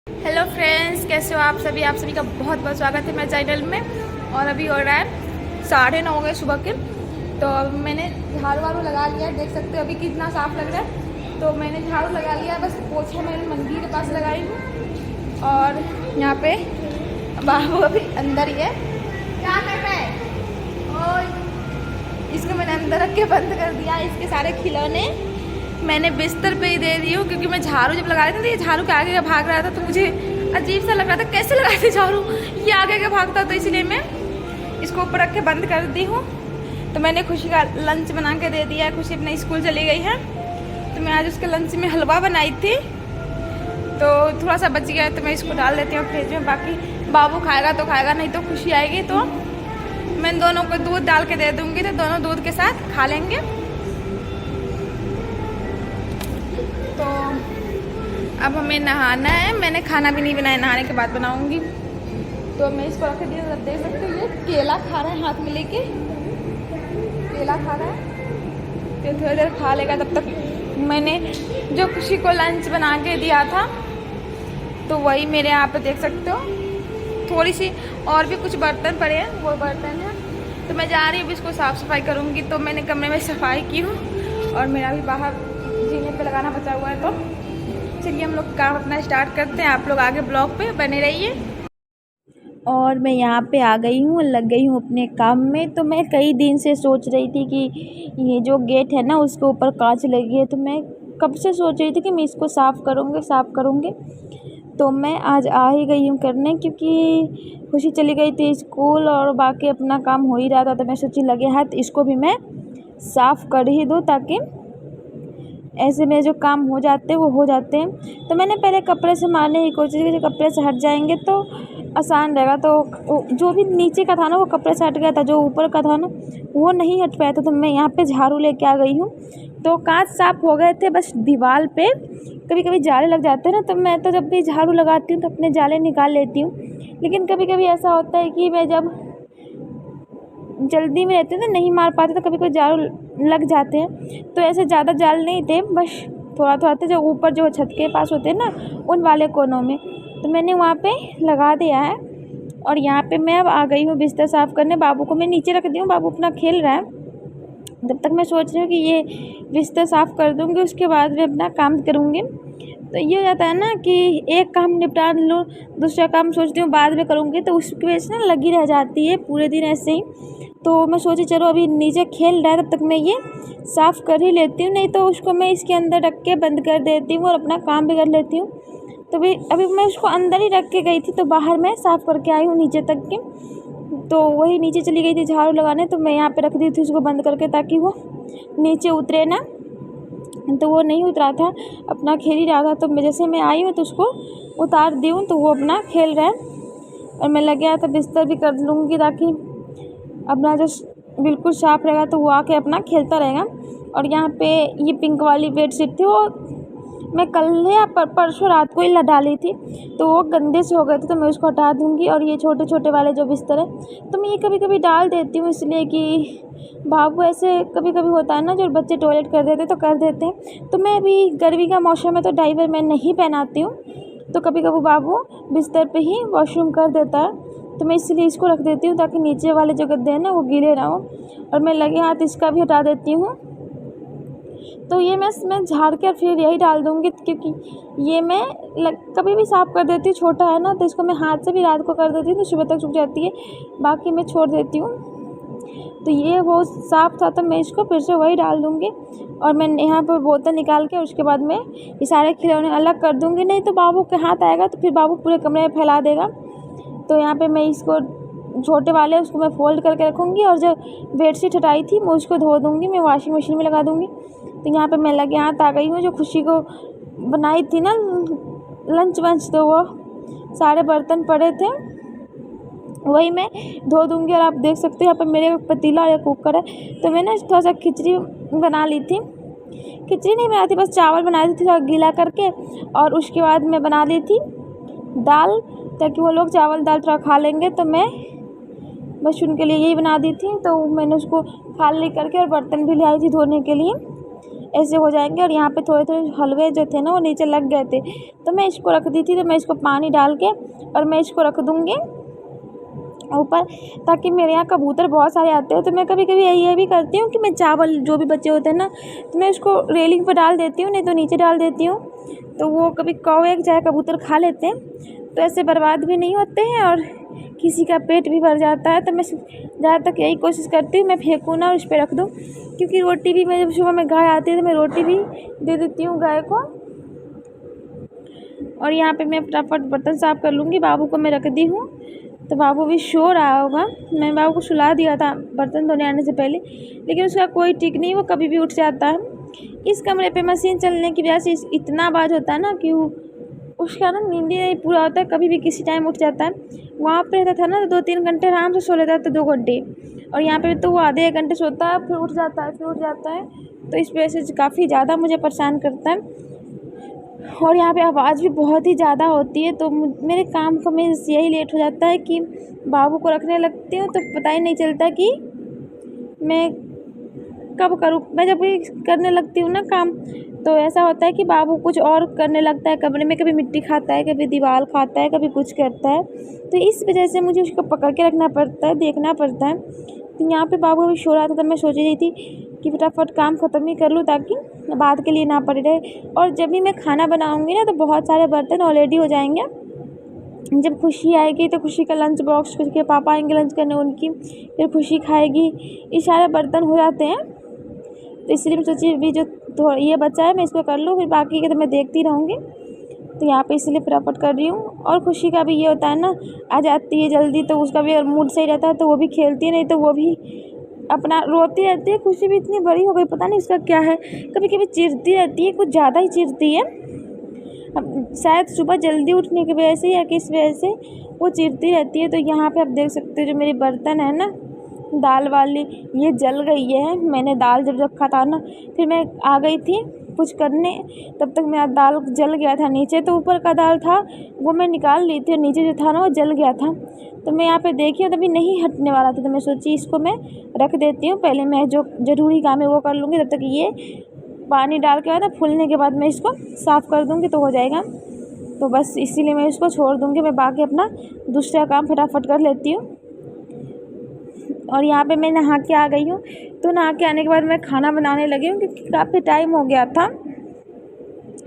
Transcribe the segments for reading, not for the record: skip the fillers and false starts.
Hello friends, कैसे हो आप सभी का बहुत बहुत स्वागत है मेरे चैनल में। और अभी हो रहा है 9:30 हो गए सुबह के। तो मैंने झाड़ू वाड़ू लगा लिया है, देख सकते हो अभी कितना साफ़ लग रहा है। तो मैंने झाड़ू लगा लिया, बस पोछा मैंने मंदिर के पास लगाई हूँ। और यहाँ पे बाबू अभी अंदर ही है। क्या कर रहा है? और इसको मैंने अंदर रख के बंद कर दिया। इसके सारे खिलौने मैंने बिस्तर पे ही दे दी हूँ, क्योंकि मैं झाड़ू जब लगा रही थी तो ये झाड़ू के आगे का भाग रहा था, तो मुझे अजीब सा लग रहा था कैसे लगाते झाड़ू, ये आगे का भागता। तो इसलिए मैं इसको ऊपर रख के बंद कर दी हूँ। तो मैंने खुशी का लंच बना के दे दिया है। खुशी अपने स्कूल चली गई है, तो मैं आज उसके लंच में हलवा बनाई थी, तो थोड़ा सा बच गया, तो मैं इसको डाल देती हूँ फ्रिज में। बाकी बाबू खाएगा तो खाएगा, नहीं तो खुशी आएगी तो मैं दोनों को दूध डाल के दे दूँगी, तो दोनों दूध के साथ खा लेंगे। तो अब हमें नहाना है। मैंने खाना भी नहीं बनाया, नहाने के बाद बनाऊंगी। तो मैं इसको रख दी, देख सकते हो ये केला खा रहा है, हाथ में लेके केला खा रहा है। फिर थोड़ी देर खा लेगा, तब तक मैंने जो खुशी को लंच बना के दिया था, तो वही मेरे यहाँ पे देख सकते हो थोड़ी सी और भी कुछ बर्तन पड़े हैं, वो बर्तन है। तो मैं जा रही हूँ इसको साफ़ सफाई करूँगी। तो मैंने कमरे में सफाई की हूँ, और मेरा भी बाहर जीने पे लगाना बचा हुआ है। तो चलिए हम लोग काम अपना स्टार्ट करते हैं। आप लोग आगे ब्लॉग पे बने रहिए। और मैं यहाँ पे आ गई हूँ, लग गई हूँ अपने काम में। तो मैं कई दिन से सोच रही थी कि ये जो गेट है ना, उसके ऊपर कांच लगी है, तो मैं कब से सोच रही थी कि मैं इसको साफ़ करूँगी। तो मैं आज आ ही गई हूँ करने, क्योंकि खुशी चली गई थी स्कूल और बाकी अपना काम हो ही रहा था। तो मैं सोची लगे हाथ इसको भी मैं साफ़ कर ही दूँ, ताकि ऐसे में जो काम हो जाते हैं वो हो जाते हैं। तो मैंने पहले कपड़े से मारने की कोशिश की, जो कपड़े से हट जाएंगे तो आसान रहेगा। तो जो भी नीचे का था ना वो कपड़े से हट गया था, जो ऊपर का था ना वो नहीं हट पाया था। तो मैं यहाँ पे झाड़ू लेके आ गई हूँ। तो कांच साफ हो गए थे, बस दीवार पे कभी कभी जाले लग जाते हैं ना, तो मैं तो जब भी झाड़ू लगाती हूँ तो अपने जाले निकाल लेती हूँ। लेकिन कभी कभी ऐसा होता है कि मैं जब जल्दी में रहते थे, नहीं मार पाते, तो कभी कभी जाल लग जाते हैं। तो ऐसे ज़्यादा जाल नहीं थे, बस थोड़ा थोड़ा थे, जो ऊपर जो छत के पास होते हैं ना उन वाले कोनों में। तो मैंने वहाँ पे लगा दिया है। और यहाँ पे मैं अब आ गई हूँ बिस्तर साफ़ करने। बाबू को मैं नीचे रख दी हूँ, बाबू अपना खेल रहा है। जब तक मैं सोच रही हूँ कि ये बिस्तर साफ़ कर दूँगी, उसके बाद मैं अपना काम करूँगी। तो ये हो जाता है ना कि एक काम निपटा लूँ, दूसरा काम सोचती हूँ बाद में करूँगी, तो उसकी वजह से ना लगी रह जाती है पूरे दिन ऐसे ही। तो मैं सोची चलो अभी नीचे खेल रहा है, तब तक मैं ये साफ़ कर ही लेती हूँ, नहीं तो उसको मैं इसके अंदर रख के बंद कर देती हूँ और अपना काम भी कर लेती हूँ। तो अभी मैं उसको अंदर ही रख के गई थी, तो बाहर मैं साफ़ करके आई हूँ नीचे तक की। तो वही नीचे चली गई थी झाड़ू लगाने, तो मैं यहाँ पे रख दी थी उसको बंद करके, ताकि वो नीचे उतरे ना। तो वो नहीं उतरा था, अपना खेल ही रहा था। तो जैसे मैं आई हूँ तो उसको उतार दी हूँ, तो वो अपना खेल रहा है। और मैं लग गया तो बिस्तर भी कर लूँगी, ताकि अपना जो बिल्कुल साफ़ रहेगा, तो वो आके अपना खेलता रहेगा। और यहाँ पे ये पिंक वाली बेडशीट थी, वो मैं कल या परसों रात को ही डाली थी, तो वो गंदे से हो गए थे, तो मैं उसको हटा दूँगी। और ये छोटे छोटे वाले जो बिस्तर है, तो मैं ये कभी कभी डाल देती हूँ, इसलिए कि बाबू ऐसे कभी कभी होता है ना, जो बच्चे टॉयलेट कर देते तो कर देते हैं। तो मैं अभी गर्मी का मौसम है, तो डाइवर मैं नहीं पहनाती हूँ, तो कभी कभी बाबू बिस्तर पे ही वॉशरूम कर देता है। तो मैं इसलिए इसको रख देती हूँ, ताकि नीचे वाले जो गद्दे हैं ना वो गीले ना हो। और मैं लगे हाथ इसका भी हटा देती हूँ। तो ये मैं झाड़ के फिर यही डाल दूँगी, क्योंकि ये मैं कभी भी साफ़ कर देती हूँ। छोटा है ना, तो इसको मैं हाथ से भी रात को कर देती हूँ, तो सुबह तक सूख जाती है, बाकी मैं छोड़ देती हूँ। तो ये वो साफ़ था, तो मैं इसको फिर से वही डाल दूँगी। और मैं यहाँ पर बोतल निकाल के उसके बाद में ये सारे खिलौने अलग कर दूँगी, नहीं तो बाबू के हाथ आएगा तो फिर बाबू पूरे कमरे में फैला देगा। तो यहाँ पे मैं इसको छोटे वाले उसको मैं फ़ोल्ड करके रखूँगी, और जो बेडशीट हटाई थी मैं उसको धो दूँगी, मैं वॉशिंग मशीन में लगा दूँगी। तो यहाँ पे मैं लगे हाथ आ गई हूँ। जो खुशी को बनाई थी ना लंच वंच, तो वो सारे बर्तन पड़े थे, वही मैं धो दूँगी। और आप देख सकते हो यहाँ पर मेरे पतीला और एक कुकर है। तो मैंने थोड़ा सा खिचड़ी बना ली थी, खिचड़ी नहीं बनाई थी, बस चावल बनाई थी थोड़ा गीला करके। और उसके बाद मैं बना ली थी दाल, ताकि वो लोग चावल दाल थोड़ा खा लेंगे, तो मैं बस उनके लिए यही बना दी थी। तो मैंने उसको खाली करके और बर्तन भी ले आई थी धोने के लिए। ऐसे हो जाएंगे। और यहाँ पे थोड़े थोड़े हलवे जो थे ना वो नीचे लग गए थे, तो मैं इसको रख दी थी। तो मैं इसको पानी डाल के और मैं इसको रख दूँगी ऊपर, ताकि मेरे यहाँ कबूतर बहुत सारे आते हैं। तो मैं कभी कभी ये भी करती हूँ कि मैं चावल जो भी बचे होते हैं ना, तो मैं उसको रेलिंग पर डाल देती हूँ, नहीं तो नीचे डाल देती हूँ। तो वो कभी कौवे चाहे कबूतर खा लेते हैं, तो ऐसे बर्बाद भी नहीं होते हैं और किसी का पेट भी भर जाता है। तो मैं ज़्यादा तक यही कोशिश करती हूँ मैं फेंकूँ ना और उस पर रख दूँ, क्योंकि रोटी भी मैं जब सुबह में गाय आती है तो मैं रोटी भी दे देती हूँ गाय को। और यहाँ पे मैं फटाफट बर्तन साफ़ कर लूँगी। बाबू को मैं रख दी हूँ, तो बाबू भी सो रहा होगा। मैं बाबू को सुला दिया था बर्तन धोने आने से पहले, लेकिन उसका कोई ठीक नहीं, वो कभी भी उठ जाता है। इस कमरे पे मशीन चलने की वजह से इतना आवाज़ होता है ना कि उसका ना नींद ही नहीं पूरा होता है, कभी भी किसी टाइम उठ जाता है। वहाँ पे रहता था ना तो 2-3 घंटे आराम से सो लेता था, 2 घंटे, और यहाँ पे तो वो आधे 1 घंटे सोता है फिर उठ जाता है। तो इस वजह से काफ़ी ज़्यादा मुझे परेशान करता है। और यहाँ पे आवाज़ भी बहुत ही ज़्यादा होती है, तो मेरे काम का में यही लेट हो जाता है कि बाबू को रखने लगती हूँ तो पता ही नहीं चलता कि मैं कब करूँ। मैं जब भी करने लगती हूँ ना काम, तो ऐसा होता है कि बाबू कुछ और करने लगता है कमरे में, कभी मिट्टी खाता है, कभी दीवार खाता है, कभी कुछ करता है। तो इस वजह से मुझे उसको पकड़ के रखना पड़ता है, देखना पड़ता है। तो यहाँ पे बाबू भी सो रहा था, तब मैं सोच रही थी कि फटाफट काम ख़त्म ही कर लूँ ताकि बाद के लिए ना पड़े रहे। और जब भी मैं खाना बनाऊँगी ना तो बहुत सारे बर्तन ऑलरेडी हो जाएंगे। जब खुशी आएगी तो खुशी का लंच बॉक्स, खुशी के पापा आएंगे लंच करने उनकी, फिर खुशी खाएगी, ये सारे बर्तन हो जाते हैं। तो इसलिए मैं सोची भी जो थोड़ा ये बचा है मैं इसको कर लूँ, फिर बाकी के तो मैं देखती रहूँगी। तो यहाँ पे इसलिए फटाफट कर रही हूँ। और खुशी का भी ये होता है ना, आ जाती है जल्दी तो उसका भी मूड सही रहता है, तो वो भी खेलती है, नहीं तो वो भी अपना रोती रहती है। खुशी भी इतनी बड़ी हो गई, पता नहीं उसका क्या है, कभी कभी चिढ़ती रहती है, कुछ ज़्यादा ही चिढ़ती है। अब शायद सुबह जल्दी उठने की वजह से या किस वजह से वो चिढ़ती रहती है। तो यहाँ पे आप देख सकते हो जो मेरे बर्तन है ना दाल वाली, ये जल गई है। मैंने दाल जब रखा था ना, फिर मैं आ गई थी कुछ करने, तब तक मेरा दाल जल गया था नीचे। तो ऊपर का दाल था वो मैं निकाल ली थी और नीचे जो था ना वो जल गया था। तो मैं यहाँ पे देखी तभी नहीं हटने वाला था, तो मैं सोची इसको मैं रख देती हूँ, पहले मैं जो ज़रूरी काम है वो कर लूँगी, तब तक ये पानी डाल के बाद फूलने के बाद मैं इसको साफ़ कर दूँगी तो हो जाएगा। तो बस इसीलिए मैं इसको छोड़ दूँगी, मैं बाकी अपना दूसरा काम फटाफट कर लेती हूँ। और यहाँ पे मैं नहा के आ गई हूँ। तो नहा के आने के बाद मैं खाना बनाने लगी हूँ, क्योंकि काफ़ी टाइम हो गया था।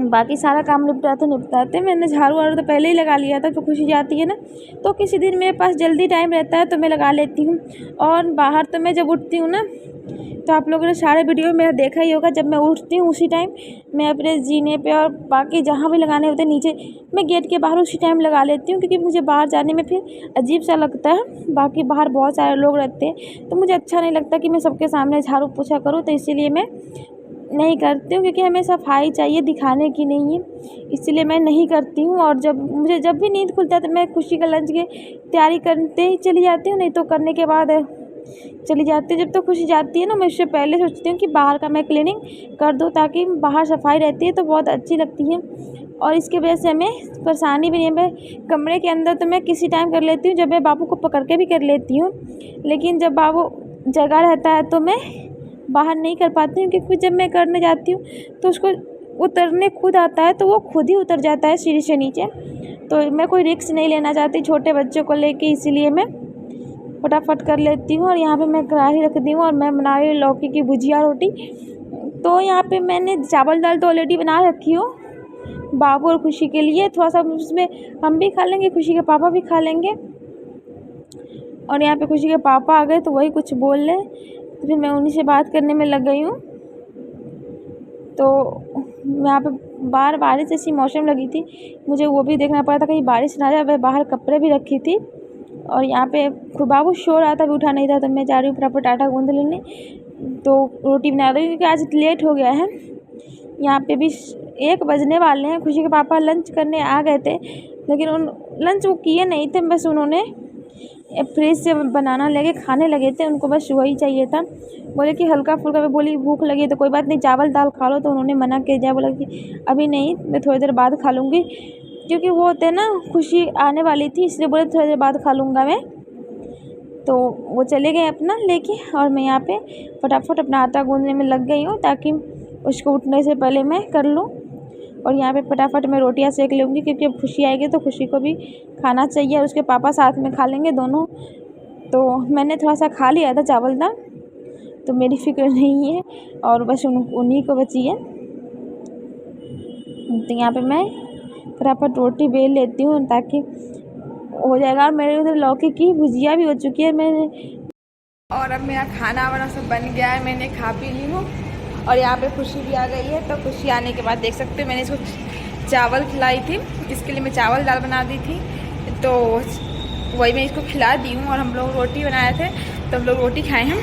बाकी सारा काम निपटाते मैंने झाड़ू वाड़ू तो पहले ही लगा लिया था। तो खुशी जाती है ना, तो किसी दिन मेरे पास जल्दी टाइम रहता है तो मैं लगा लेती हूँ। और बाहर तो मैं जब उठती हूँ ना, तो आप लोगों ने सारे वीडियो में मेरा देखा ही होगा, जब मैं उठती हूँ उसी टाइम मैं अपने जीने पे और बाकी जहाँ भी लगाने होते हैं नीचे, मैं गेट के बाहर उसी टाइम लगा लेती हूँ, क्योंकि मुझे बाहर जाने में फिर अजीब सा लगता है। बाकी बाहर बहुत सारे लोग रहते हैं तो मुझे अच्छा नहीं लगता कि मैं सबके सामने झाड़ू पोछा करूँ, तो इसीलिए मैं नहीं करती हूँ, क्योंकि हमें सफाई चाहिए, दिखाने की नहीं है, इसलिए मैं नहीं करती हूँ। और जब भी नींद खुलता है तो मैं खुशी का लंच की तैयारी करते ही चली जाती हूँ, नहीं तो करने के बाद चली जाती है। जब तो खुशी जाती है ना, मैं उससे पहले सोचती हूँ कि बाहर का मैं क्लीनिंग कर दूँ, ताकि बाहर सफाई रहती है तो बहुत अच्छी लगती है। और इसकी वजह से हमें परेशानी भी नहीं है। मैं कमरे के अंदर तो मैं किसी टाइम कर लेती हूँ, जब मैं बाबू को पकड़ के भी कर लेती हूँ, लेकिन जब बाबू जगह रहता है तो मैं बाहर नहीं कर पाती हूँ, क्योंकि जब मैं करने जाती हूँ तो उसको उतरने खुद आता है, तो वो खुद ही उतर जाता है सीढ़ी से नीचे। तो मैं कोई रिस्क नहीं लेना चाहती छोटे बच्चों को लेके, इसीलिए मैं फटाफट कर लेती हूँ। और यहाँ पे मैं कढ़ाई रख दी हूँ और मैं बना रही हूँ लौकी की भुजिया रोटी। तो यहाँ पे मैंने चावल दाल तो ऑलरेडी बना रखी हो बाबू और खुशी के लिए, थोड़ा सा उसमें हम भी खा लेंगे, खुशी के पापा भी खा लेंगे। और यहाँ पे खुशी के पापा आ गए तो वही कुछ बोल रहे, तो फिर मैं उन्हीं से बात करने में लग गई हूँ। तो यहाँ पे बाहर बारिश जैसी मौसम लगी थी, मुझे वो भी देखना पड़ा था कहीं बारिश ना जाए। मैं बाहर कपड़े भी रखी थी। और यहाँ पे बाबू सो रहा था, भी उठा नहीं था, तो मैं जा रही हूँ फटाफट आटा गूँध लेने। तो रोटी बना रही हूँ क्योंकि आज लेट हो गया है। यहाँ पे भी 1 बजने वाले हैं। खुशी के पापा लंच करने आ गए थे, लेकिन लंच वो किए नहीं थे, बस उन्होंने फ्रिज से बनाना लेके खाने लगे थे, उनको बस वही चाहिए था। बोले कि हल्का फुल्का, मैं बोली भूख लगी है तो कोई बात नहीं चावल दाल खा लो, तो उन्होंने मना किया जाए, बोला कि अभी नहीं, मैं थोड़ी देर बाद खा लूँगी, क्योंकि वो होते ना खुशी आने वाली थी, इसलिए बोले थोड़ी देर बाद खा लूँगा मैं। तो वो चले गए अपना लेके, और मैं यहाँ पे फटाफट अपना आटा गूँधने में लग गई हूँ, ताकि उसको उठने से पहले मैं कर लूँ। और यहाँ पे फटाफट मैं रोटियाँ सेक लूँगी, क्योंकि अब खुशी आएगी तो खुशी को भी खाना चाहिए और उसके पापा साथ में खा लेंगे दोनों। तो मैंने थोड़ा सा खा लिया था चावल दाल, तो मेरी फिक्र नहीं है और बस उन्हीं को बची है। तो यहाँ पे मैं फटाफट रोटी बेल लेती हूँ ताकि हो जाएगा। और मेरे उधर लौकी की भुजिया भी हो चुकी है मैंने। और अब मेरा खाना वाना सब बन गया है, मैंने खा पी ली हूँ। और यहाँ पे खुशी भी आ गई है। तो खुशी आने के बाद देख सकते हो मैंने इसको चावल खिलाई थी, इसके लिए मैं चावल दाल बना दी थी, तो वही मैं इसको खिला दी हूँ। और हम लोग रोटी बनाए थे तो हम लोग रोटी खाए हैं।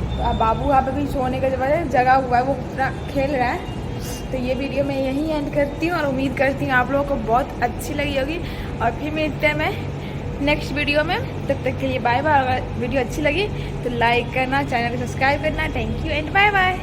तो अब बाबू यहाँ पे भी सोने का जगह हुआ है, वो पूरा खेल रहा है। तो ये वीडियो मैं यहीं एंड करती हूँ और उम्मीद करती हूँ आप लोगों को बहुत अच्छी लगी होगी। और फिर मिलते हैं मैं नेक्स्ट वीडियो में, तब तक के लिए बाय बाय। अगर वीडियो अच्छी लगी तो लाइक करना, चैनल को सब्सक्राइब करना। Thank you and bye bye.